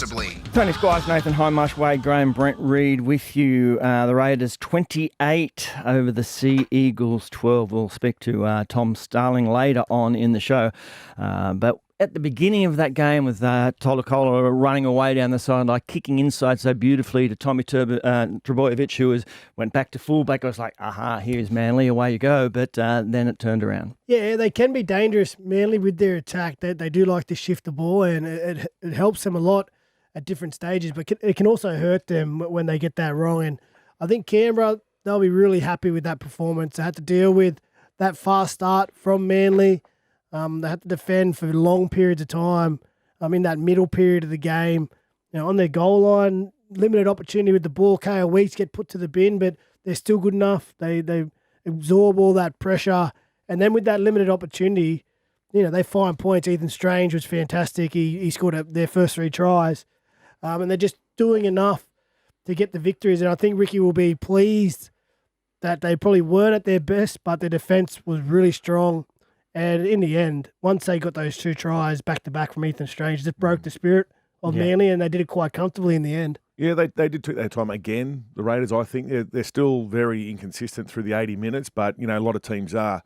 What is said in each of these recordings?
responsibly. Tony Squires, Nathan Hindmarsh, Wade Graham, Brent Read with you. The Raiders 28 over the Sea Eagles 12. We'll speak to Tom Starling later on in the show. But at the beginning of that game with Tolokola running away down the sideline, kicking inside so beautifully to Tommy Trbojevic, who went back to fullback, I was like, aha, here's Manly, away you go. But then it turned around. Yeah, they can be dangerous, Manly, with their attack. They do like to shift the ball, and it helps them a lot at different stages, but it can also hurt them when they get that wrong. And I think Canberra, they'll be really happy with that performance. They had to deal with that fast start from Manly. They had to defend for long periods of time. In that middle period of the game, on their goal line, limited opportunity with the ball. KO Weeks get put to the bin, but they're still good enough. They absorb all that pressure, and then with that limited opportunity, they find points. Ethan Strange was fantastic. He scored their first 3 tries, and they're just doing enough to get the victories. And I think Ricky will be pleased that they probably weren't at their best, but their defence was really strong. And in the end, once they got those 2 tries back-to-back from Ethan Strange, it just broke the spirit of Manly, and they did it quite comfortably in the end. Yeah, they did take their time again. The Raiders, I think, they're still very inconsistent through the 80 minutes, but, a lot of teams are.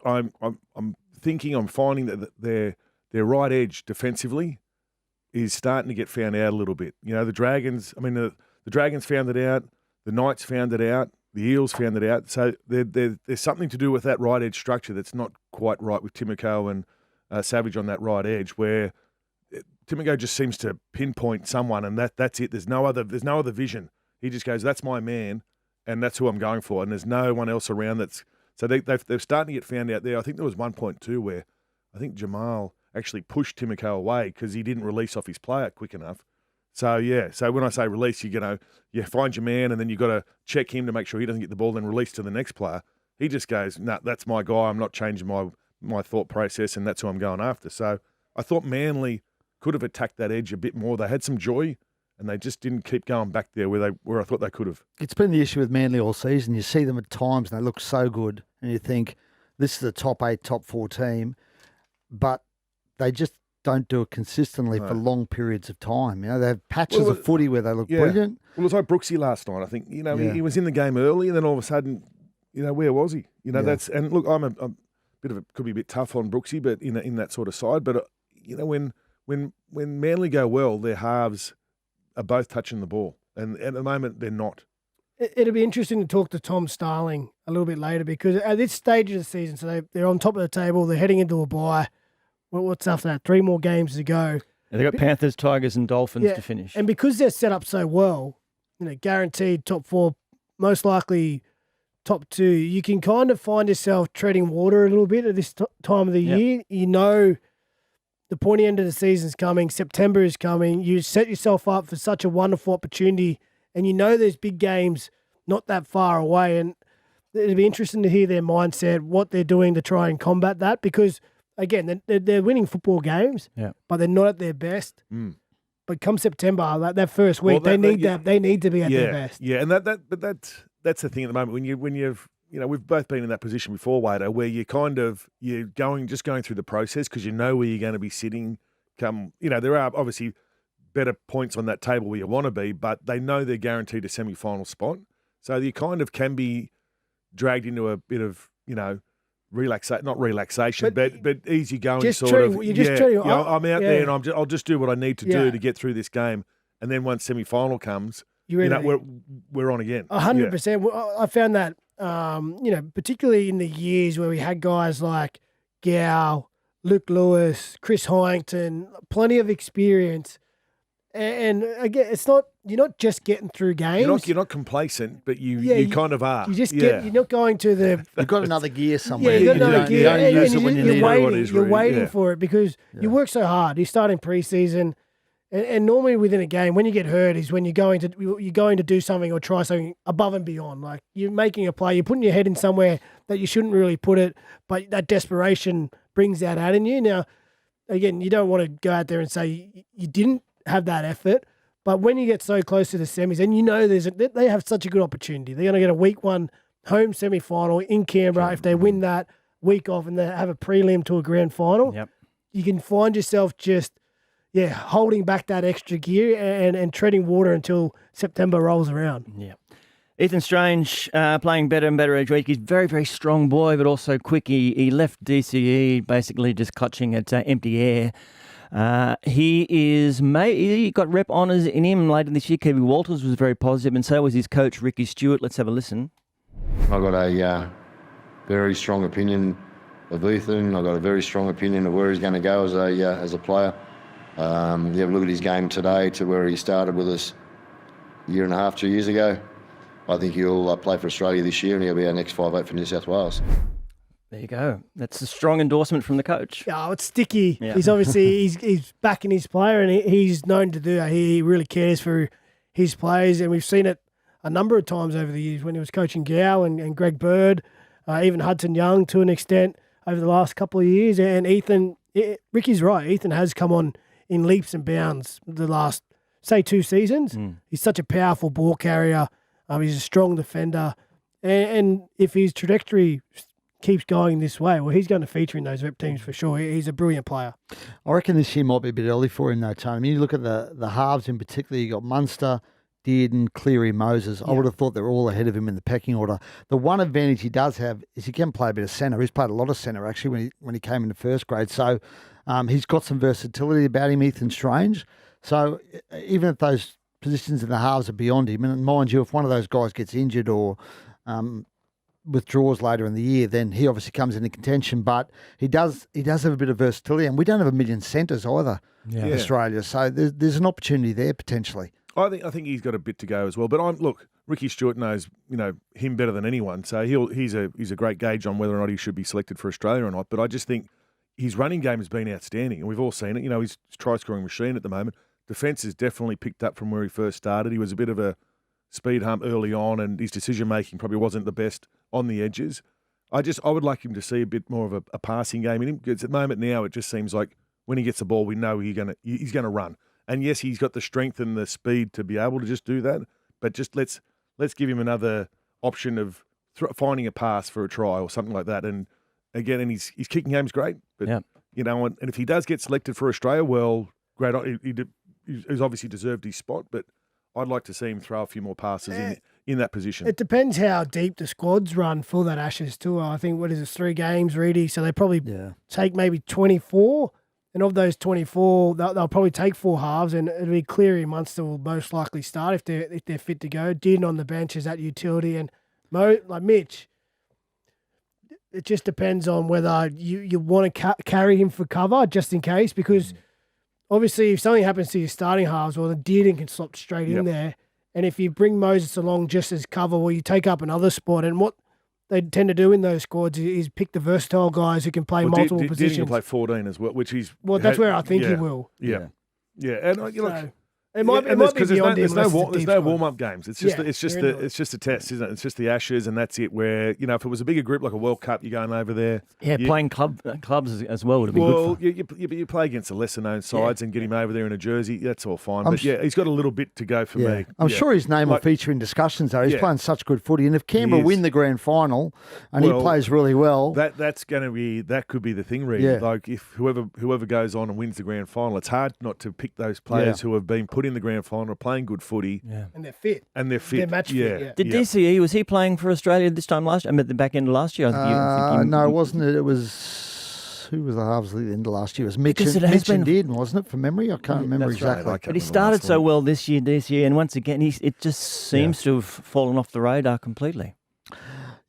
I'm finding that their right edge defensively is starting to get found out a little bit. The Dragons, the Dragons found it out, the Knights found it out, the Eels found it out. So there's something to do with that right edge structure that's not quite right with Timoko and Savage on that right edge, where Timoko just seems to pinpoint someone, and that's it. There's no other vision. He just goes, that's my man, and that's who I'm going for. And there's no one else around that's. So they're starting to get found out there. I think there was one point too where I think Jamal actually pushed Timoko away because he didn't release off his player quick enough. So, yeah. So when I say release, you find your man, and then you got to check him to make sure he doesn't get the ball, then release to the next player. He just goes, nah, that's my guy. I'm not changing my thought process, and that's who I'm going after. So I thought Manly could have attacked that edge a bit more. They had some joy, and they just didn't keep going back there where I thought they could have. It's been the issue with Manly all season. You see them at times, and they look so good, and you think, this is a top 8, top 4 team, but they just don't do it consistently for long periods of time. They have patches of footy where they look brilliant. Well, it was like Brooksy last night. I think, he was in the game early, and then all of a sudden, where was he? That's, and look, I'm a bit of could be a bit tough on Brooksy, but in that sort of side. But, when Manly go well, their halves are both touching the ball. And at the moment, they're not. It'll be interesting to talk to Tom Starling a little bit later, because at this stage of the season, so they're on top of the table, they're heading into a bye. What's after that? 3 more games to go. And they've got Panthers, Tigers and Dolphins to finish. And because they're set up so well, guaranteed top 4, most likely top 2, you can kind of find yourself treading water a little bit at this time of the year. The pointy end of the season's coming. September is coming. You set yourself up for such a wonderful opportunity, and there's big games not that far away. And it'd be interesting to hear their mindset, what they're doing to try and combat that, because again, they're winning football games, but they're not at their best. But come September, that first week, they need to be at their best. Yeah, and that's the thing at the moment when you've we've both been in that position before, Wader, where you're going through the process because you know where you're going to be sitting. There are obviously better points on that table where you want to be, but they know they're guaranteed a semi-final spot, so you kind of can be dragged into a bit of not relaxation, but easy going sort of. I'm out there, and I'll just do what I need to do to get through this game, and then once semi-final comes, we're on again. 100%. I found that particularly in the years where we had guys like Gow, Luke Lewis, Chris Hyington, plenty of experience. And again, you're not just getting through games. You're not complacent, but you kind of are. You're not going to the. You've got another gear somewhere. You've got another gear. You only use it when you need it. You're waiting for it because you work so hard. You start in preseason, and normally within a game, when you get hurt is when you're going to do something or try something above and beyond. Like you're making a play, you're putting your head in somewhere that you shouldn't really put it, but that desperation brings that out in you. Now, again, you don't want to go out there and say you didn't have that effort, but when you get so close to the semis, and they have such a good opportunity. They're going to get a week 1 home semi-final in Canberra. If they win that week off and they have a prelim to a grand final, you can find yourself just holding back that extra gear and treading water until September rolls around. Yeah. Ethan Strange playing better and better each week. He's a very, very strong boy, but also quick. He left DCE basically just clutching at empty air. He got rep honours in him later this year. Kevin Walters was very positive, and so was his coach, Ricky Stewart. Let's have a listen. I got a very strong opinion of Ethan. I got a very strong opinion of where he's going to go as a player. You have a look at his game today to where he started with us a year and a half, 2 years ago. I think he'll play for Australia this year and he'll be our next 5'8" for New South Wales. There you go. That's a strong endorsement from the coach. Oh, it's sticky. Yeah. He's obviously he's backing his player, and he's known to do that. He really cares for his players, and we've seen it a number of times over the years when he was coaching Gow and Greg Bird, even Hudson Young to an extent over the last couple of years. And Ethan, Ricky's right. Ethan has come on in leaps and bounds the last, say, 2 seasons. He's such a powerful ball carrier. He's a strong defender. And if his trajectory keeps going this way, well, he's going to feature in those rep teams for sure. He's a brilliant player. I reckon this year might be a bit early for him, though, Tony. I mean, you look at the halves in particular, you got Munster, Dearden, Cleary, Moses. I would have thought they were all ahead of him in the pecking order. The one advantage he does have is he can play a bit of centre. He's played a lot of centre, actually, when he came into first grade. So he's got some versatility about him, Ethan Strange. So even if those positions in the halves are beyond him, and mind you, if one of those guys gets injured or withdraws later in the year, then he obviously comes into contention. But he does have a bit of versatility, and we don't have a million centres either in Australia. So there's an opportunity there potentially. I think he's got a bit to go as well. But Ricky Stewart knows him better than anyone, so he's a great gauge on whether or not he should be selected for Australia or not. But I just think his running game has been outstanding, and we've all seen it. He's a try-scoring machine at the moment. Defence has definitely picked up from where he first started. He was a bit of a speed hump early on, and his decision-making probably wasn't the best on the edges. I would like him to see a bit more of a passing game in him, because at the moment now it just seems like when he gets the ball, we know he's going to run. And yes, he's got the strength and the speed to be able to just do that, but just let's give him another option of finding a pass for a try or something like that. And again, and his kicking game's great, but and if he does get selected for Australia, well, great. He's obviously deserved his spot, but I'd like to see him throw a few more passes in that position. It depends how deep the squads run for that Ashes tour. I think, 3 games, Reedy? So they probably take maybe 24, and of those 24, they'll probably take 4 halves, and it'll be Cleary and Munster will most likely start if they're fit to go. Dearden on the bench is that utility, and like Mitch, it just depends on whether you want to carry him for cover just in case, because obviously if something happens to your starting halves, well, then Dearden can slot straight in there. And if you bring Moses along just as cover, well, you take up another spot. And what they tend to do in those squads is pick the versatile guys who can play multiple positions. Dearden can play 14 as well, which he's... Well, that's where I think he will. Yeah. And it might be beyond him. There's no warm-up games. It's just a test, isn't it? It's just the Ashes, and that's it. Where if it was a bigger group like a World Cup, you're going over there. Yeah, playing clubs as well would have been good. Well, you play against the lesser-known sides and get him over there in a jersey. That's all fine. But he's got a little bit to go for me. I'm sure his name will feature in discussions though. He's playing such good footy, and if Canberra win the grand final and he plays really well, that could be the thing, really. Yeah. Like if whoever goes on and wins the grand final, it's hard not to pick those players who have been put in the grand final, are playing good footy, and they're fit. They're match fit. Did DCE, was he playing for Australia this time last year? I mean, at the back end of last year? No, wasn't it? It was, who was the halves at the end of last year? It was Mitch and Dearden, wasn't it, from memory? I can't remember exactly. Right. But he started so well this year, and once again, it just seems to have fallen off the radar completely.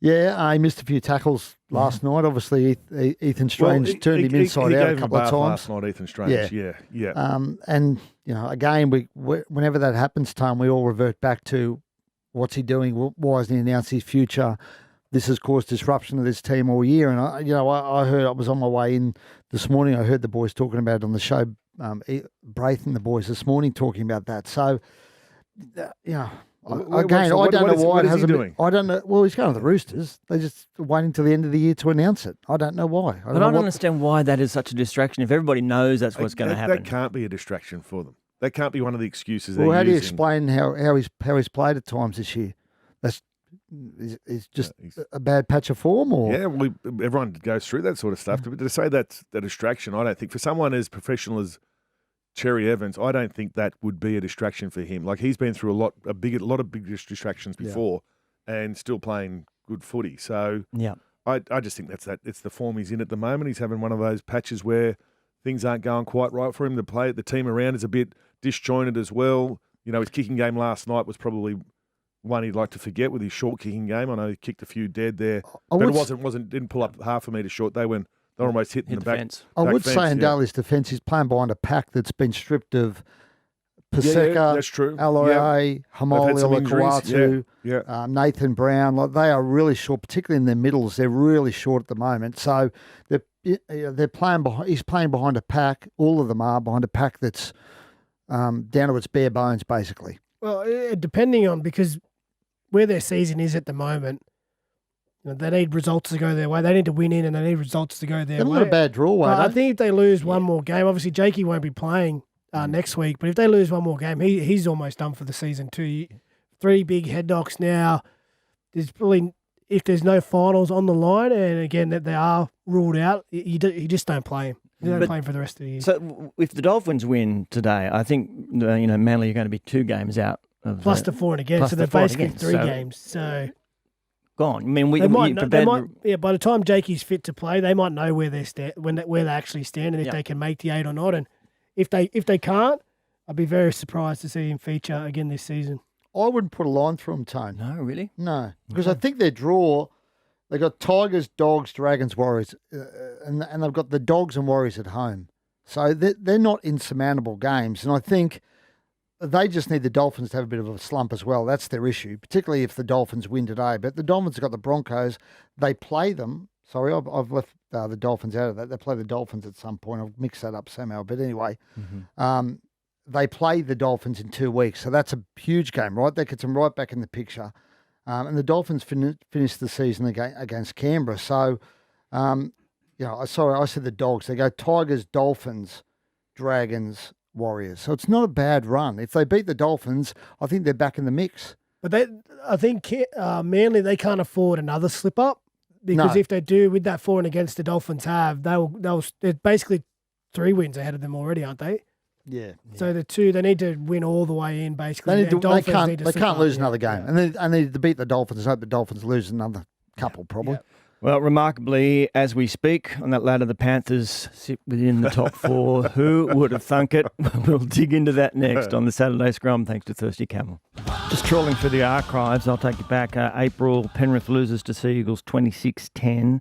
Yeah, he missed a few tackles last night. Obviously, Ethan Strange turned him inside out a couple of times. Last night, Ethan Strange, yeah. And, again, whenever that happens, Tom, we all revert back to what's he doing? Why hasn't he announced his future? This has caused disruption of this team all year. And, I heard, I was on my way in this morning, I heard the boys talking about it on the show, Braith and the boys this morning talking about that. So, Again, I don't know why it hasn't been. I don't know. Well, he's going to the Roosters. They're just waiting till the end of the year to announce it. I don't know why. I don't understand why that is such a distraction. If everybody knows that's what's going to happen, that can't be a distraction for them. That can't be one of the excuses. Well, how do you explain how he's played at times this year? It's just a bad patch of form, or everyone goes through that sort of stuff. But to say that's the distraction, I don't think for someone as professional as Cherry Evans, I don't think that would be a distraction for him. Like, he's been through a lot of big distractions before, and still playing good footy. So Yeah. I just think it's the form he's in at the moment. He's having one of those patches where things aren't going quite right for him to play. The team around is a bit disjointed as well. You know, his kicking game last night was probably one he'd like to forget with his short kicking game. I know he kicked a few dead there, but it didn't pull up half a metre short. They were almost hitting the back. fence. I would fence, say in Daly's defence, he's playing behind a pack that's been stripped of Paseka, that's true. Aloy, They've had some injuries. Hamoli, Nathan Brown. Like, they are really short, particularly in their middles. They're really short at the moment. So they're playing behind. He's playing behind a pack. All of them are behind a pack that's down to its bare bones, basically. Well, depending on, because where their season is at the moment, they need results to go their way. They need to win in, and they need results to go their They've way. got a bad draw, But I Wade. think if they lose one more game, obviously Jakey won't be playing next week. But if they lose one more game, he's almost done for the season too. 3 big head knocks now. There's probably, if there's no finals on the line, and again that they are ruled out, you just don't play him. You don't play him for the rest of the year. So if the Dolphins win today, I think Manly are going to be 2 games out. Plus the 4 and again, plus so the they're 4 and basically again. 3 So- games. So Gone. I mean, they might by the time Jakey's fit to play, they might know where where they actually stand, and if they can make the 8 or not. And if they can't, I'd be very surprised to see him feature again this season. I wouldn't put a line through them, Tone. No, really? No, because I think their draw, they got Tigers, Dogs, Dragons, Warriors, and they've got the Dogs and Warriors at home. So they're not insurmountable games, and I think they just need the Dolphins to have a bit of a slump as well. That's their issue, particularly if the Dolphins win today. But the Dolphins have got the Broncos. They play them. Sorry, I've left the Dolphins out of that. They play the Dolphins at some point. I'll mix that up somehow. But anyway, they play the Dolphins in 2 weeks. So that's a huge game, right? That gets them right back in the picture. And the Dolphins finished the season against Canberra. So, I said the Dogs. They go Tigers, Dolphins, Dragons, Warriors. So it's not a bad run. If they beat the Dolphins, I think they're back in the mix. But I think Manly, they can't afford another slip up, because if they do, with that 4 and against the Dolphins have, they're basically 3 wins ahead of them already, aren't they? Yeah. So the 2, they need to win all the way in, basically. They can't lose another game. And they need to beat the Dolphins. Hope the Dolphins lose another couple, probably. Yeah. Well, remarkably, as we speak, on that ladder, the Panthers sit within the top 4. Who would have thunk it? We'll dig into that next on the Saturday Scrum, thanks to Thirsty Camel. Just trawling through the archives, I'll take you back. April, Penrith loses to Sea Eagles 26-10.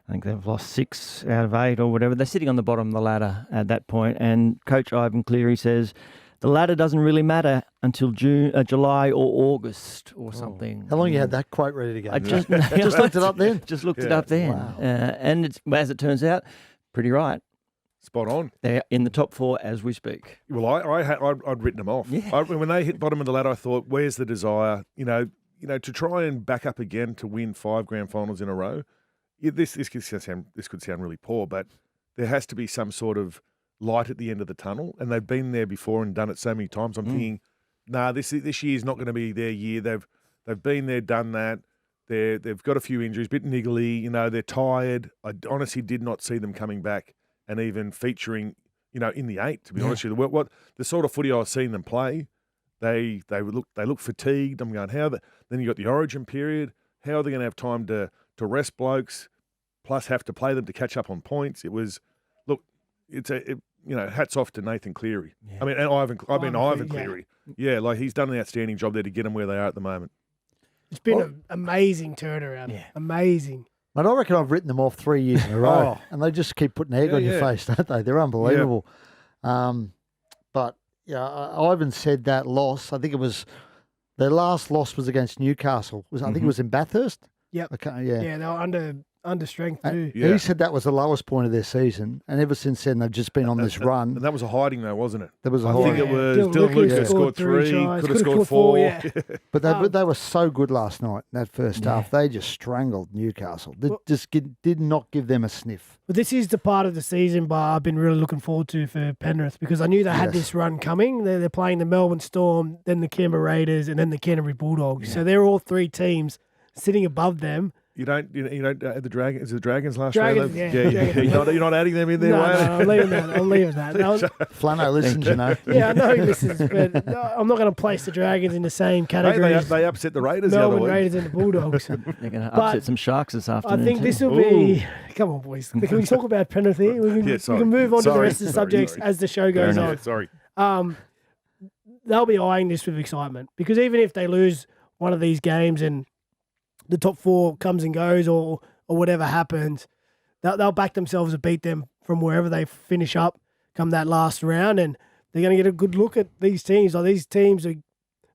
I think they've lost 6 out of 8 or whatever. They're sitting on the bottom of the ladder at that point, and Coach Ivan Cleary says the ladder doesn't really matter until July or August or something. How long you had that quote ready to go? I just looked it up then. Just looked it up then. Wow. And it's, as it turns out, pretty right. Spot on. They're in the top 4 as we speak. Well, I'd written them off. Yeah. When they hit bottom of the ladder, I thought, where's the desire? To try and back up again to win 5 grand finals in a row. This could sound really poor, but there has to be some sort of light at the end of the tunnel, and they've been there before and done it so many times. I'm thinking, this year's not going to be their year. They've been there, done that. They've got a few injuries, a bit niggly. They're tired. I honestly did not see them coming back and even featuring, in the 8. To be honest with you, what the sort of footy I was seeing them play, they look fatigued. I'm going, then you got the Origin period. How are they going to have time to rest blokes, plus have to play them to catch up on points? It was, hats off to Nathan Cleary. Yeah. I mean, and Ivan Cleary. Yeah, like he's done an outstanding job there to get them where they are at the moment. It's been an amazing turnaround. Yeah. Amazing. But I reckon I've written them off 3 years in a row, and they just keep putting egg on your face, don't they? They're unbelievable. Yeah. But Ivan said that loss. I think it was their last loss was against Newcastle. I think it was in Bathurst. Yep. Okay, yeah, they were under strength too. He said that was the lowest point of their season, and ever since then they've just been on this run. And that was a hiding though, wasn't it? There was a I hiding. think it was Dylan Lucas scored 3, could have scored 4. But they were so good last night in that first half. They just strangled Newcastle. They did not give them a sniff. But this is the part of the season I've been really looking forward to for Penrith, because I knew they had this run coming. They're playing the Melbourne Storm, then the Canberra Raiders, and then the Canterbury Bulldogs. Yeah. So they're all 3 teams sitting above them. You don't add the Dragons. Is it the Dragons last Dragons, round? yeah. You're not adding them in there, No, Wayne? I'm leaving that. I'm leaving that. Flano listens, you know. Yeah, I know he listens, but I'm not going to place the Dragons in the same category as They upset the Raiders the other Melbourne week. Raiders and the Bulldogs. They're going to But upset some Sharks this afternoon. I think this will be. Come on, boys. Can we talk about Penrith here? We can move on to the rest of the subjects as the show goes on. Sorry. They'll be eyeing this with excitement because even if they lose one of these games and the top 4 comes and goes or whatever happens, they'll back themselves to beat them from wherever they finish up come that last round, and they're going to get a good look at these teams. Like, these teams are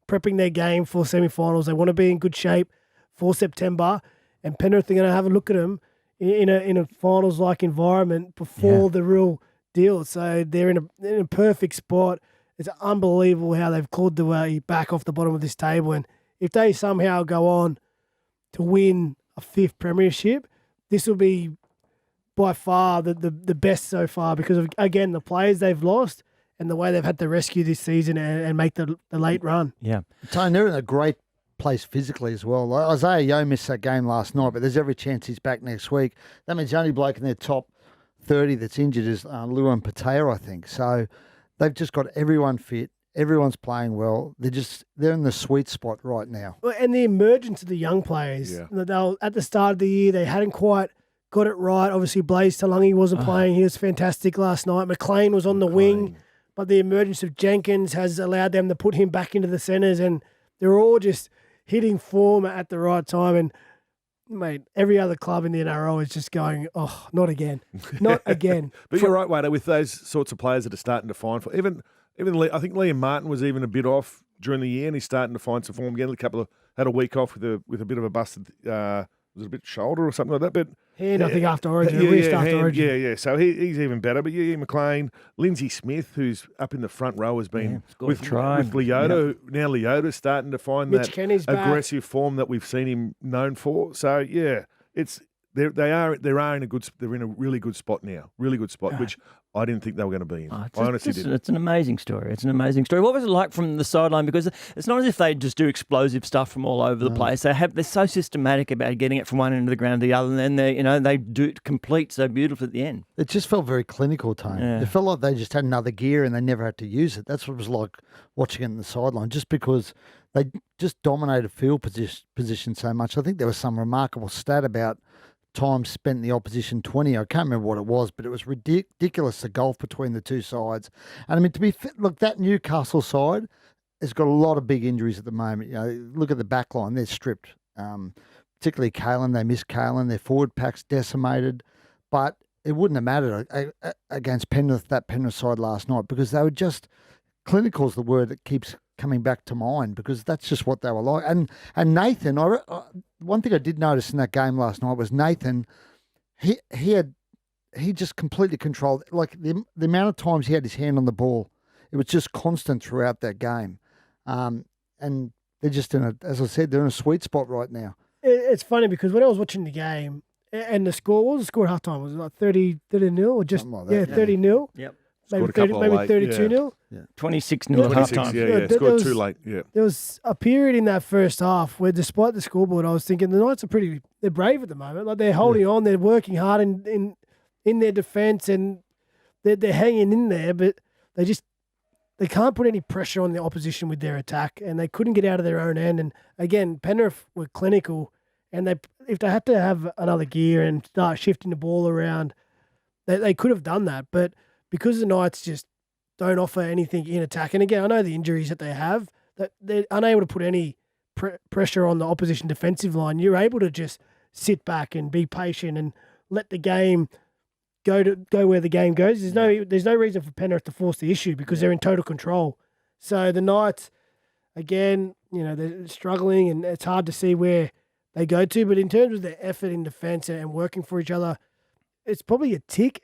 prepping their game for semi-finals. They want to be in good shape for September, and Penrith are going to have a look at them in a finals-like environment before the real deal. So they're in a perfect spot. It's unbelievable how they've clawed the way back off the bottom of this table, and if they somehow go on to win a 5th premiership, this will be by far the best so far because of, again, the players they've lost and the way they've had to rescue this season and make the late run. Yeah. Tone, they're in a great place physically as well. Like, Isaiah Yeo missed that game last night, but there's every chance he's back next week. That means the only bloke in their top 30 that's injured is Luan Patea, I think. So they've just got everyone fit. Everyone's playing well. They're in the sweet spot right now. Well, and the emergence of the young players. Yeah. They'll, at the start of the year, they hadn't quite got it right. Obviously, Blaze Talangi wasn't playing. He was fantastic last night. McLean was on the wing, but the emergence of Jenkins has allowed them to put him back into the centres, and they're all just hitting form at the right time. And, mate, every other club in the NRL is just going, oh, not again. Not again. But you're right, Wader, with those sorts of players that are starting to find for even I think Liam Martin was even a bit off during the year, and he's starting to find some form again. Had a week off with a bit of a busted was it a bit shoulder or something like that? But hand, I think after Origin, wrist after Origin. Yeah. So he's even better. But yeah, McLean, Lindsay Smith, who's up in the front row, has been with Leota. Yep. Now Leota's starting to find Mitch that Kenny's aggressive form that we've seen him known for. So yeah, they're in a really good spot now. Really good spot, which I didn't think they were going to be in. I honestly didn't. It's an amazing story. What was it like from the sideline? Because it's not as if they just do explosive stuff from all over the place. They're so systematic about getting it from one end of the ground to the other, and then they do it complete so beautifully at the end. It just felt very clinical, Tone. Yeah. It felt like they just had another gear and they never had to use it. That's what it was like watching it in the sideline, just because they just dominated field position so much. I think there was some remarkable stat about time spent in the opposition 20. I can't remember what it was, but it was ridiculous, the gulf between the two sides. And I mean, look, that Newcastle side has got a lot of big injuries at the moment. You know, look at the back line, they're stripped. Particularly Kalen, they miss Kalen. Their forward pack's decimated. But it wouldn't have mattered against Penrith, that Penrith side last night, because they were just, clinical is the word that keeps coming back to mind, because that's just what they were like. And Nathan, one thing I did notice in that game last night was Nathan, he just completely controlled, like the amount of times he had his hand on the ball, it was just constant throughout that game. And they're just as I said, they're in a sweet spot right now. It's funny because when I was watching the game and the score, what was the score at halftime? Was it like 30-0 or just, something like that, 30-0? Yep. Maybe 32-0? Yeah. 26-0 at halftime. Yeah, scored too late. Yeah. There was a period in that first half where, despite the scoreboard, I was thinking the Knights they're brave at the moment. Like, they're holding on, they're working hard in their defence, and they're hanging in there, but they can't put any pressure on the opposition with their attack, and they couldn't get out of their own end. And again, Penrith were clinical, and if they had to have another gear and start shifting the ball around, they could have done that, but because the Knights just don't offer anything in attack, and again, I know the injuries that they have, that they're unable to put any pressure on the opposition defensive line, you're able to just sit back and be patient and let the game go where the game goes. There's no reason for Penrith to force the issue because they're in total control. So the Knights, again, they're struggling, and it's hard to see where they go to. But in terms of their effort in defence and working for each other, it's probably a tick.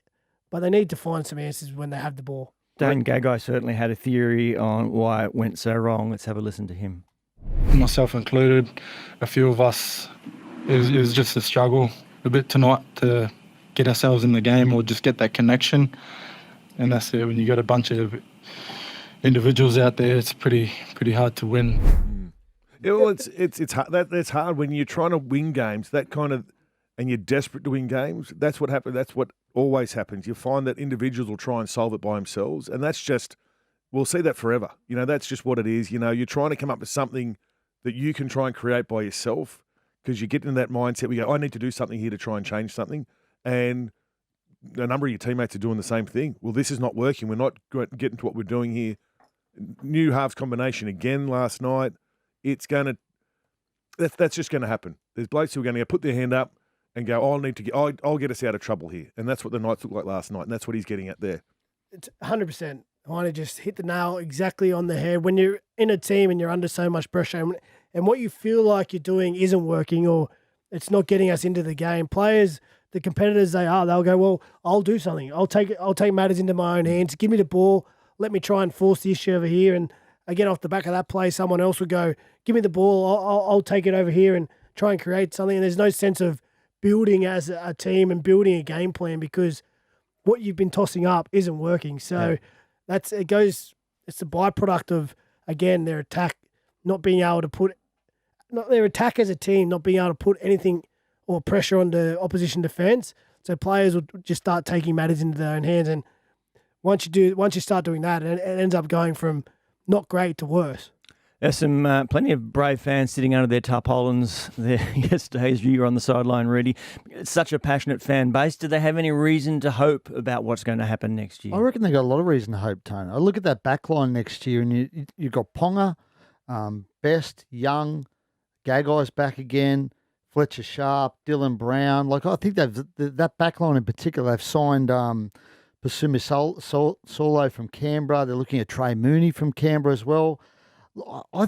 But they need to find some answers when they have the ball. Dane Gagai certainly had a theory on why it went so wrong. Let's have a listen to him. Myself included, a few of us, it was just a struggle a bit tonight to get ourselves in the game or just get that connection. And that's it. When you got a bunch of individuals out there, it's pretty hard to win. Well, it's hard. That's hard when you're trying to win games. And you're desperate to win games. That's what happens. That's what always happens. You find that individuals will try and solve it by themselves, and that's just we'll see that forever. That's just what it is. You're trying to come up with something that you can try and create by yourself because you get into that mindset. We go, I need to do something here to try and change something, and a number of your teammates are doing the same thing. Well, this is not working. We're not getting to what we're doing here. New halves combination again last night. It's going to that's just going to happen. There's blokes who are going to put their hand up and go, I'll get us out of trouble here. And that's what the Knights look like last night, and that's what he's getting at there. It's 100%. I want to just hit the nail exactly on the head. When you're in a team and you're under so much pressure and what you feel like you're doing isn't working or it's not getting us into the game, players, the competitors they'll go, well, I'll do something. I'll take matters into my own hands. Give me the ball. Let me try and force the issue over here. And again, off the back of that play, someone else would go, give me the ball. I'll take it over here and try and create something. And there's no sense of building as a team and building a game plan because what you've been tossing up isn't working. So it's the byproduct of, again, their attack not being able to their attack as a team not being able to put anything or pressure on the opposition defense. So players will just start taking matters into their own hands. And once you start doing that, it ends up going from not great to worse. There's some plenty of brave fans sitting under their tarpaulins there yesterday as you were on the sideline, Reedy. It's such a passionate fan base. Do they have any reason to hope about what's going to happen next year? I reckon they got a lot of reason to hope, Tony. I look at that back line next year and you've got Ponga, Best, Young, Gagai's back again, Fletcher Sharp, Dylan Brown. I think that back line in particular, they've signed Pasumi Solo from Canberra. They're looking at Trey Mooney from Canberra as well. I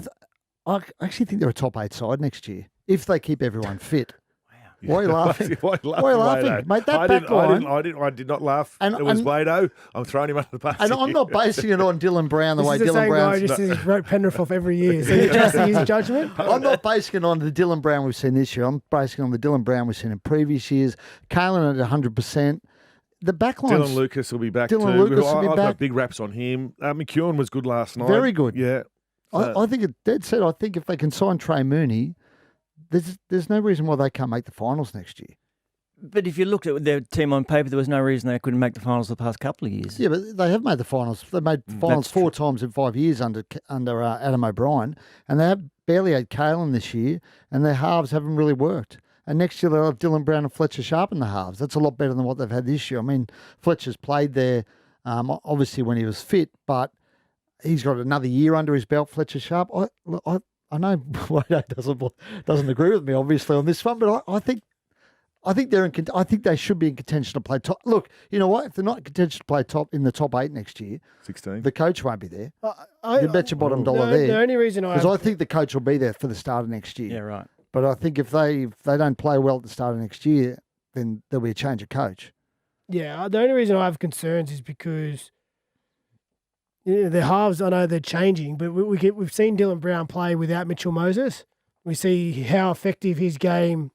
actually think they're a top 8 side next year if they keep everyone fit. Wow. Why are you laughing? Why are you laughing? Mate, that back line. I did not laugh. It was Wado. I'm throwing him under the bus. And I'm not basing it on Dylan Brown the way Dylan Brown. This is the same guy just wrote Penrith off every year. So you're trusting his judgment? I'm not basing it on the Dylan Brown we've seen this year. I'm basing it on the Dylan Brown we've seen in previous years. Kalen at 100%. The back line. Dylan Lucas will be back too. I've got big raps on him. McEwen was good last night. Very good. Yeah. I think it's dead set. I think if they can sign Trey Mooney, there's no reason why they can't make the finals next year. But if you looked at their team on paper, there was no reason they couldn't make the finals the past couple of years. Yeah, but they have made the finals. They've made finals 4 times in 5 years under Adam O'Brien, and they have barely had Kalen this year, and their halves haven't really worked. And next year they'll have Dylan Brown and Fletcher Sharp in the halves. That's a lot better than what they've had this year. I mean, Fletcher's played there, obviously when he was fit, but he's got another year under his belt, Fletcher Sharp. I know Wade doesn't agree with me, obviously, on this one, but I think they should be in contention to play top. Look, you know what? If they're not in contention to play top in the top 8 next year, 16, the coach won't be there. You bet your bottom dollar there. The only reason because I think the coach will be there for the start of next year. Yeah, right. But I think if they don't play well at the start of next year, then there'll be a change of coach. Yeah, the only reason I have concerns is because the halves, I know they're changing, but we've seen Dylan Brown play without Mitchell Moses. We see how effective his game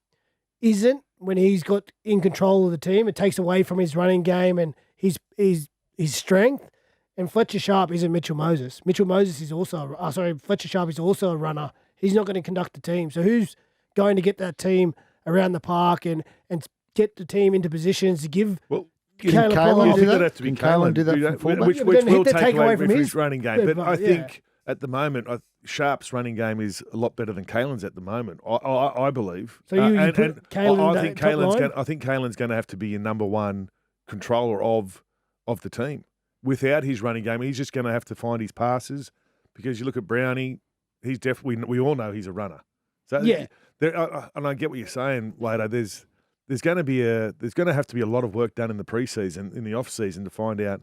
isn't when he's got in control of the team. It takes away from his running game and his strength. And Fletcher Sharp isn't Mitchell Moses. Fletcher Sharp is also a runner. He's not going to conduct the team. So who's going to get that team around the park and get the team into positions to give... Well, Kalen do that? To be Kalen do that from fullback? Which will take away from his running game. But I think at the moment, Sharp's running game is a lot better than Kalen's at the moment. I believe. So you put Kalen I think Kalen's going to have to be your number one controller of the team. Without his running game, he's just going to have to find his passes because you look at Brownie, he's definitely. We all know he's a runner. So yeah, and I get what you're saying, Lado. There's going to have to be a lot of work done in the preseason, in the off season, to find out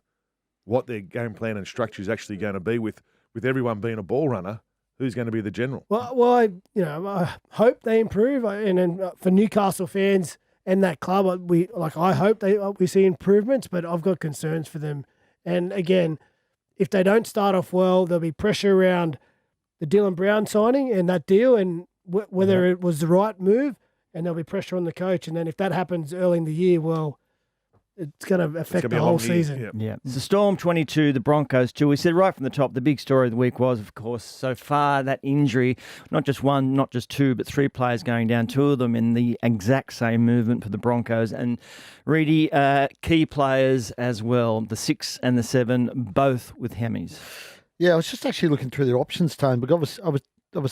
what their game plan and structure is actually going to be. With everyone being a ball runner, who's going to be the general? Well, I hope they improve, and for Newcastle fans and that club, I hope we see improvements, but I've got concerns for them. And again, if they don't start off well, there'll be pressure around the Dylan Brown signing and that deal, and whether it was the right move. And there'll be pressure on the coach. And then if that happens early in the year, well, it's going to affect gonna be the a whole long year, season. yeah. Yeah. The Storm 22, the Broncos 2. We said right from the top, the big story of the week was, of course, so far that injury, not just one, not just two, but three players going down, two of them in the exact same movement for the Broncos. And Reedy, key players as well, the 6 and the 7, both with hemis. Yeah, I was just actually looking through their options, Tone, but obviously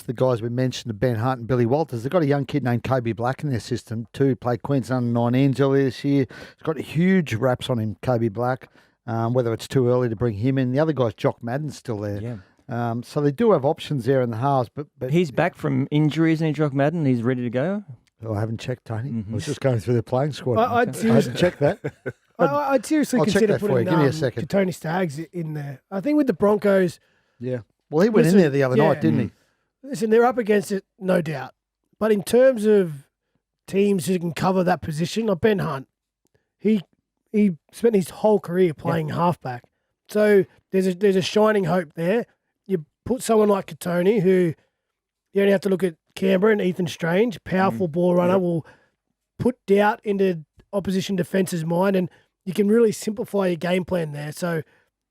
the guys we mentioned, Ben Hunt and Billy Walters, they've got a young kid named Kobe Black in their system too, played Queensland under-19s earlier this year. He's got huge raps on him, Kobe Black, whether it's too early to bring him in. The other guy's Jock Madden's still there. Yeah. So they do have options there in the halves. But He's back from injury, isn't he, Jock Madden? He's ready to go? I haven't checked, Tony. I was just going through their playing squad. I'd I hadn't checked that. I'd seriously I'll check consider that for putting you. Give me a second. Tony Staggs in there. I think with the Broncos, Yeah. Well, he went in there the other night, didn't he? listen, they're up against it, no doubt. But in terms of teams who can cover that position, like Ben Hunt, he spent his whole career playing halfback. So there's a shining hope there. You put someone like Katoni, who you only have to look at Canberra and Ethan Strange, powerful ball runner, will put doubt into opposition defence's mind, and you can really simplify your game plan there. So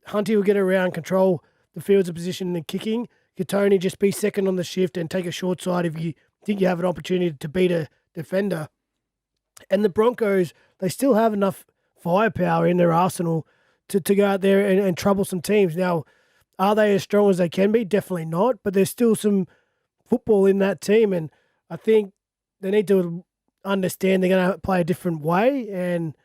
Hunty will get around, control the field's position and kicking. Katoni just be second on the shift and take a short side if you think you have an opportunity to beat a defender. And the Broncos, they still have enough firepower in their arsenal to go out there and trouble some teams. Now, are they as strong as they can be? Definitely not, but there's still some football in that team, and I think they need to understand they're going to play a different way, and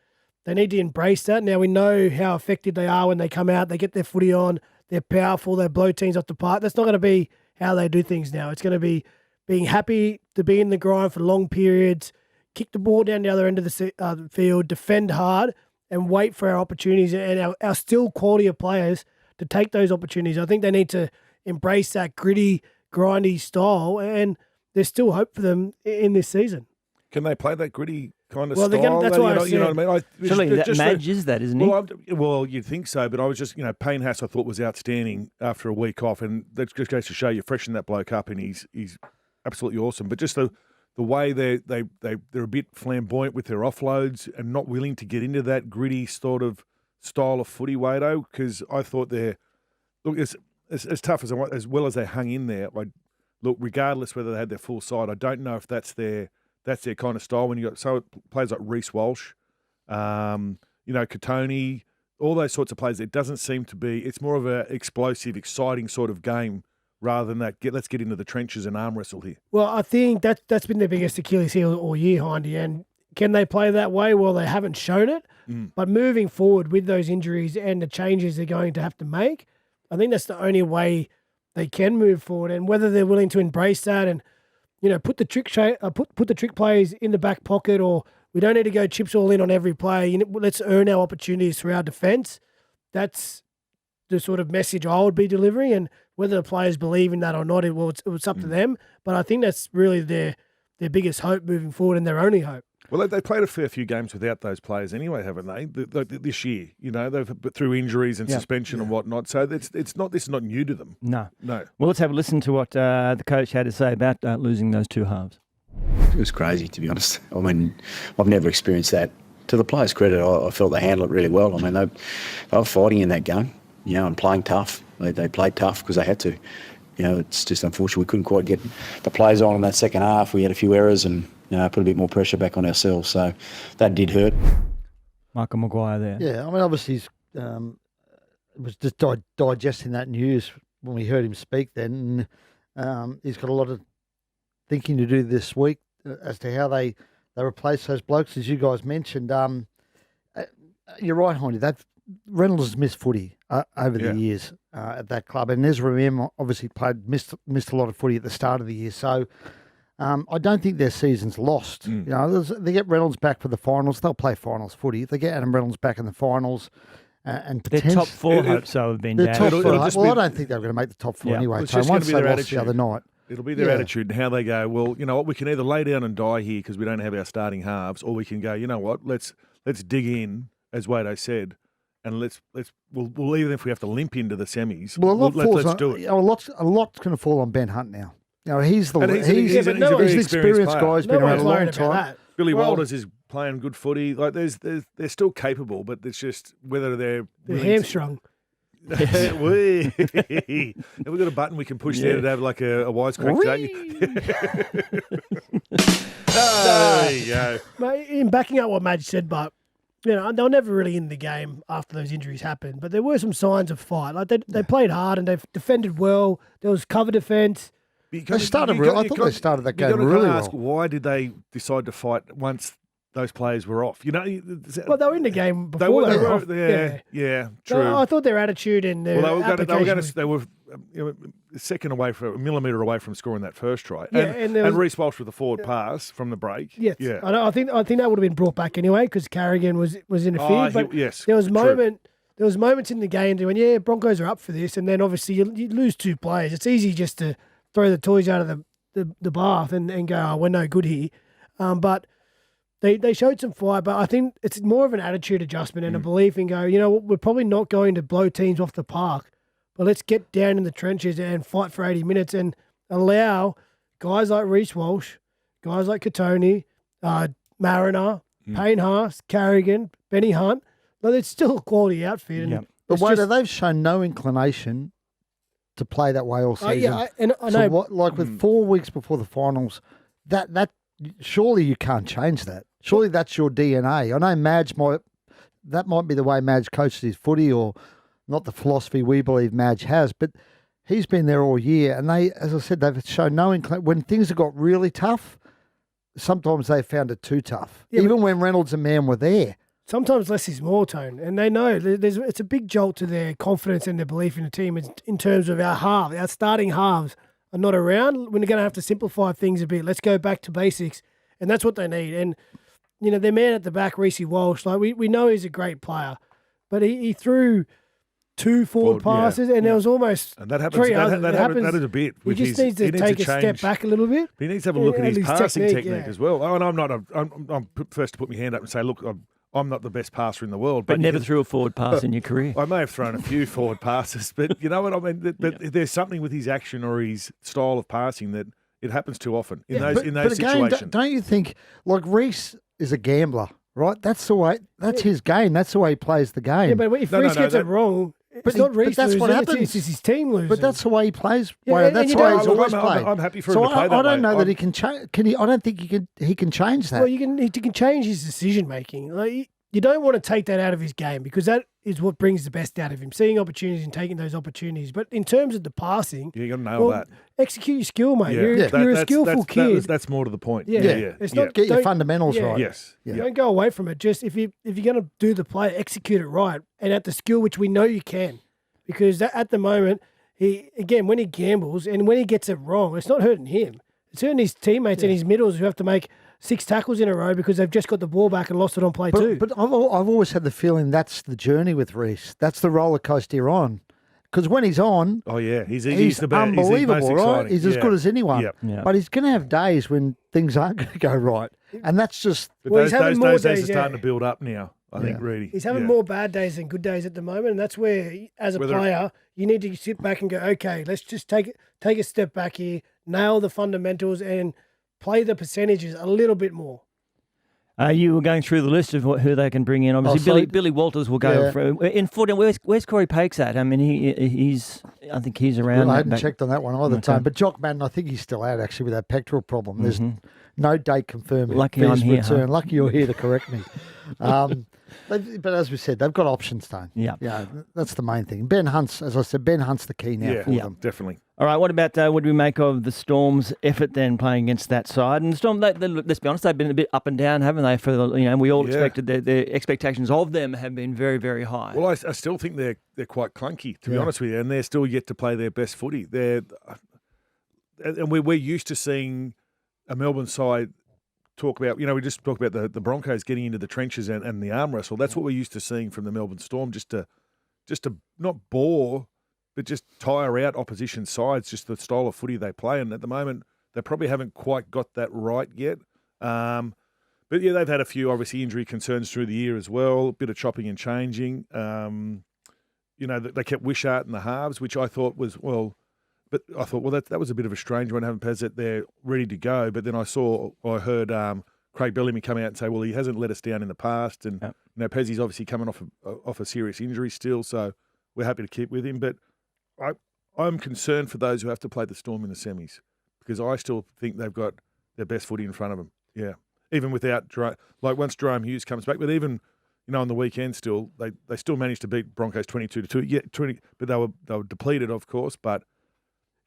they need to embrace that. Now, we know how effective they are when they come out, they get their footy on, they're powerful, they blow teams off the park. That's not going to be how they do things now. It's going to be being happy to be in the grind for long periods, kick the ball down the other end of the field, defend hard, and wait for our opportunities and our still quality of players to take those opportunities. I think they need to embrace that gritty, grindy style, and there's still hope for them in this season. Can they play that gritty kind of Well, style? that's what I you know what I mean? Surely that Madge is that, isn't he? Well, you'd think so, but I was just, Payne Haas I thought was outstanding after a week off, and that just goes to show you freshen that bloke up, and he's absolutely awesome. But just the way they're a bit flamboyant with their offloads and not willing to get into that gritty sort of style of footy, Wado, because I thought as tough as well as they hung in there. Regardless whether they had their full side, I don't know if that's their kind of style. When you got players like Reece Walsh, Katoni, all those sorts of players, it doesn't seem to be. It's more of an explosive, exciting sort of game rather than that. Let's get into the trenches and arm wrestle here. Well, I think that's been their biggest Achilles heel all year, Hindy. And can they play that way? Well, they haven't shown it. But moving forward with those injuries and the changes they're going to have to make, I think that's the only way they can move forward. And whether they're willing to embrace that and put the trick plays in the back pocket, or we don't need to go chips all in on every play. Let's earn our opportunities through our defence. That's the sort of message I would be delivering. And whether the players believe in that or not, it's up to them. But I think that's really their biggest hope moving forward, and their only hope. Well, they played a fair few games without those players anyway, haven't they? This year, they've through injuries and suspension and whatnot. So this is not new to them. No. Well, let's have a listen to what the coach had to say about losing those two halves. It was crazy, to be honest. I mean, I've never experienced that. To the players' credit, I felt they handled it really well. I mean, they were fighting in that game, and playing tough. They played tough because they had to. It's just unfortunate we couldn't quite get the players on in that second half. We had a few errors and put a bit more pressure back on ourselves. So that did hurt. Michael Maguire there. Yeah, I mean, obviously he's was just digesting that news when we heard him speak then. And, he's got a lot of thinking to do this week as to how they replace those blokes, as you guys mentioned. You're right, Hindy. Reynolds has missed footy over the years at that club, and Ezra M obviously missed a lot of footy at the start of the year. So I don't think their season's lost. They get Reynolds back for the finals, they'll play finals footy. If they get Adam Reynolds back in the finals, and their top four hopes have been down. I don't think they're going to make the top four anyway. It's So just once going to be they their lost attitude the other night. It'll be their attitude and how they go, well, you know what, we can either lay down and die here because we don't have our starting halves, or we can go, you know what, let's dig in, as Wado said, and we'll even if we have to limp into the semis, let's do it. A lot's going to fall on Ben Hunt now. He's the he's an experienced guy. He's been around a long time. Billy Walters is playing good footy. Like they're still capable, but it's just whether they're hamstrung. Have we got a button we can push there to have like a wisecrack jug? There you go. Mate, in backing up what Madge said, but they were never really in the game after those injuries happened. But there were some signs of fight. Like they played hard and they've defended well. There was cover defense. I thought they started that game really well. Ask, why did they decide to fight once those players were off? Well, they were in the game before they were off. Yeah, true. So I thought their attitude and their they were a second away from a millimetre away from scoring that first try. And Reece Walsh with a forward pass from the break. Yes. Yeah. I think that would have been brought back anyway because Carrigan was interfered. But yes, there was moments in the game when Broncos are up for this, and then obviously you lose 2 players. It's easy just to throw the toys out of the bath and go, we're no good here. But they showed some fight, but I think it's more of an attitude adjustment and a belief in we're probably not going to blow teams off the park, but let's get down in the trenches and fight for 80 minutes and allow guys like Reece Walsh, guys like Katoni, Mariner, Payne Haas, Carrigan, Benny Hunt. But it's still a quality outfit. And but they've shown no inclination to play that way all season. I know. With 4 weeks before the finals, that surely you can't change that. Surely that's your DNA. I know Madge that might be the way Madge coaches his footy, or not the philosophy we believe Madge has, but he's been there all year, and they, as I said, they've shown no inclination. When things have got really tough, sometimes they found it too tough. Even when Reynolds and Mann were there. Sometimes less is more, Tone, and they know it's a big jolt to their confidence and their belief in the team in terms of our starting halves are not around. We're going to have to simplify things a bit. Let's go back to basics, and that's what they need. And their man at the back, Reece Walsh, like we know he's a great player, but he threw 2 forward passes, and there was almost and that happens. 3 others. That is a bit. He just needs to take a step back a little bit. He needs to have a look at his passing technique as well. Oh, and I'm first to put my hand up and say, look, I'm not the best passer in the world. But never threw a forward pass in your career. I may have thrown a few forward passes, but you know what I mean? But there's something with his action or his style of passing that it happens too often in those situations. Again, don't you think, like Reece is a gambler, right? That's the way. That's his game. That's the way he plays the game. Yeah, but if Reece gets it wrong, it's not Reece that's losing, what happens. it's his team losing. But that's the way he plays. Yeah, that's the way he's always played. I'm happy for him to play that way. I don't know that he can change. I don't think he can change that. Well, he can change his decision making. Like, you don't want to take that out of his game because that is what brings the best out of him, seeing opportunities and taking those opportunities. But in terms of the passing, you got to nail that. Execute your skill, mate. You're a skillful kid. That's more to the point. Yeah. It's not get your fundamentals right. Yes. You don't go away from it. Just if you're going to do the play, execute it right and at the skill which we know you can. Because at the moment, when he gambles and when he gets it wrong, it's not hurting him. It's hurting his teammates and his middles who have to make 6 tackles in a row because they've just got the ball back and lost it on play 2. But I've always had the feeling that's the journey with Reece. That's the roller coaster you're on. Because when he's on, he's the best. Unbelievable, right? He's as good as anyone. Yep. But he's going to have days when things aren't going to go right, and that's just. But those days are starting to build up now. I think, really. He's having more bad days than good days at the moment, and that's where, as a player, you need to sit back and go, okay, let's just take a step back here, nail the fundamentals, and play the percentages a little bit more. You were going through the list of who they can bring in. Obviously, Billy Walters will go through. In foot, where's Corey Pakes at? I mean, I think he's around. Well, I hadn't checked on that one either, time. But Jock Madden, I think he's still out actually with that pectoral problem. There's no date confirmed. Lucky I'm here. Lucky you're here to correct me. But as we said, they've got options, Tone. Yeah, that's the main thing. Ben Hunt's, as I said, the key now for them. Definitely. All right, what about what do we make of the Storm's effort then playing against that side? And the Storm, let's be honest, they've been a bit up and down, haven't they? We all expected their expectations of them have been very, very high. Well, I still think they're quite clunky, to be honest with you, and they're still yet to play their best footy. And we're used to seeing a Melbourne side talk about, we just talk about the Broncos getting into the trenches and the arm wrestle. That's what we're used to seeing from the Melbourne Storm, just to not bore, but just tire out opposition sides, just the style of footy they play. And at the moment, they probably haven't quite got that right yet. But yeah, they've had a few, obviously, injury concerns through the year as well, a bit of chopping and changing. They kept Wishart in the halves, which I thought was, that was a bit of a strange one, having Pezet there ready to go. But then I heard Craig Bellamy come out and say, well, he hasn't let us down in the past, and Yep. Pezzi's obviously coming off a serious injury still, so we're happy to keep with him. But I'm concerned for those who have to play the Storm in the semis, because I still think they've got their best footy in front of them. Yeah, even without once Jerome Hughes comes back, but even on the weekend still they still managed to beat Broncos 22-2. Yeah, 20, but they were depleted, of course, but.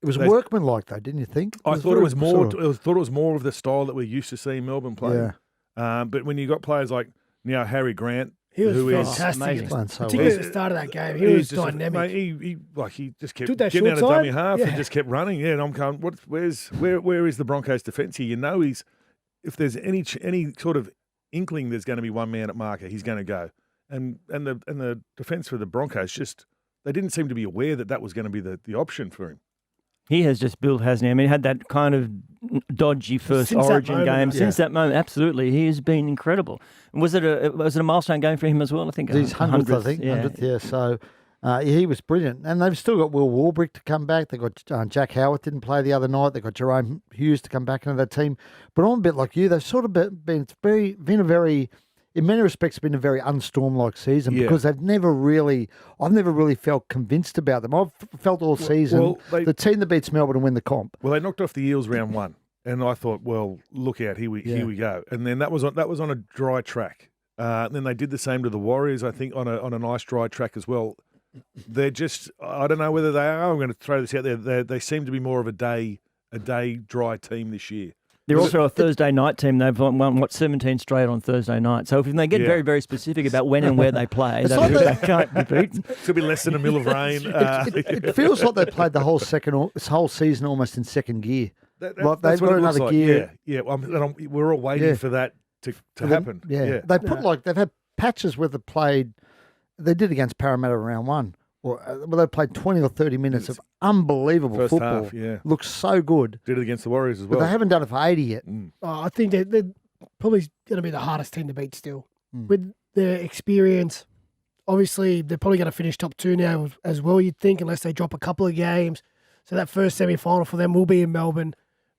It was workmanlike, though, didn't you think? I thought it was more. Thought it was more of the style that we're used to seeing Melbourne play. Yeah. But when you got players like now Harry Grant, He was who is fantastic, amazing. particularly at the start of that game. He was just dynamic. he just kept Took that getting out short of dummy side, half yeah. and just kept running. Yeah, and I'm going, where is the Broncos' defence here? You know, if there's any sort of inkling there's going to be one man at marker, he's going to go. And the defence for the Broncos they didn't seem to be aware that was going to be the option for him. He has just built, hasn't he? I mean, he had that kind of dodgy first Since that Origin moment, game. yeah. Since that moment, absolutely, he has been incredible. And was it a milestone game for him as well? I think His 100th, I think. Yeah. 100th, yeah. So he was brilliant. And they've still got Will Warbrick to come back. They've got Jack Howard didn't play the other night. They've got Jerome Hughes to come back into that team. But I'm a bit like you. They've sort of been a very, in many respects, been a very unstorm-like season because I've never really felt convinced about them. I've felt all season the team that beats Melbourne and win the comp. Well, they knocked off the Eels round 1, and I thought, well, look out, here we go. And then that was on a dry track. Then they did the same to the Warriors, I think, on a nice dry track as well. They're just, I don't know whether they are. I'm going to throw this out there. They seem to be more of a day dry team this year. They're also a Thursday night team. They've won 17 straight on Thursday night. So if they get very, very specific about when and where they play, they can't be beaten. It could be less than a mill of rain. It feels like they played the whole season almost in second gear. That's they've what got it looks another like. gear. Yeah. We're all waiting for that to happen. Yeah. They put they've had patches where they've played. They did against Parramatta round 1. They played 20 or 30 minutes of unbelievable First football. half, yeah. Looks so good. Did it against the Warriors as But well. they haven't done it for 80 yet. I think they're probably going to be the hardest team to beat still. With their experience, obviously they're probably going to finish top 2 now as well, you'd think, unless they drop a couple of games. So that first semi-final for them will be in Melbourne.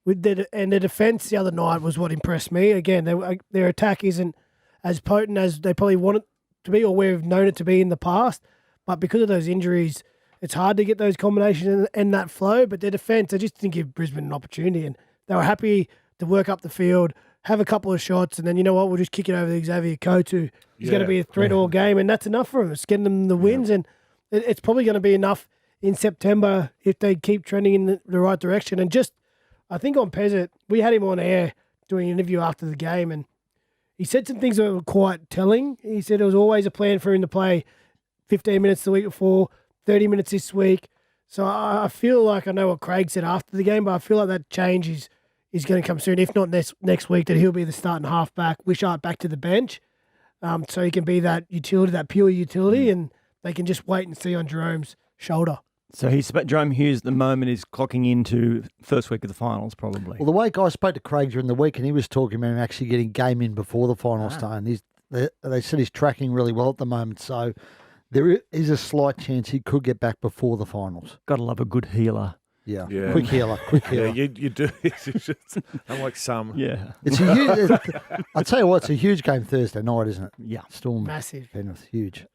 Their defence the other night was what impressed me. Again, their attack isn't as potent as they probably want it to be or we've known it to be in the past. But because of those injuries, it's hard to get those combinations and that flow. But their defence, I just didn't give Brisbane an opportunity. And they were happy to work up the field, have a couple of shots, and then, you know what, we'll just kick it over to Xavier Coates, who's going to be a threat all game. And that's enough for them. It's getting them the wins. And it's probably going to be enough in September if they keep trending in the right direction. And just, I think on Pezzett, we had him on air doing an interview after the game, and he said some things that were quite telling. He said it was always a plan for him to play 15 minutes the week before, 30 minutes this week. So I feel like, I know what Craig said after the game, but I feel like that change is going to come soon. If not next week, that he'll be the starting halfback, Wishart back to the bench. So he can be that utility, that pure utility, and they can just wait and see on Jerome's shoulder. So Jerome Hughes at the moment is clocking into first week of the finals, probably. Well, the way I spoke to Craig during the week, and he was talking about him actually getting game in before the finals day, and they said he's tracking really well at the moment. So there is a slight chance he could get back before the finals. Got to love a good healer. Yeah. Yeah. Quick healer. Yeah, you do. It's just, unlike some. Yeah. It's a huge. I'll tell you what, it's a huge game Thursday night, isn't it? Yeah. Storm. Massive. Penrith, huge.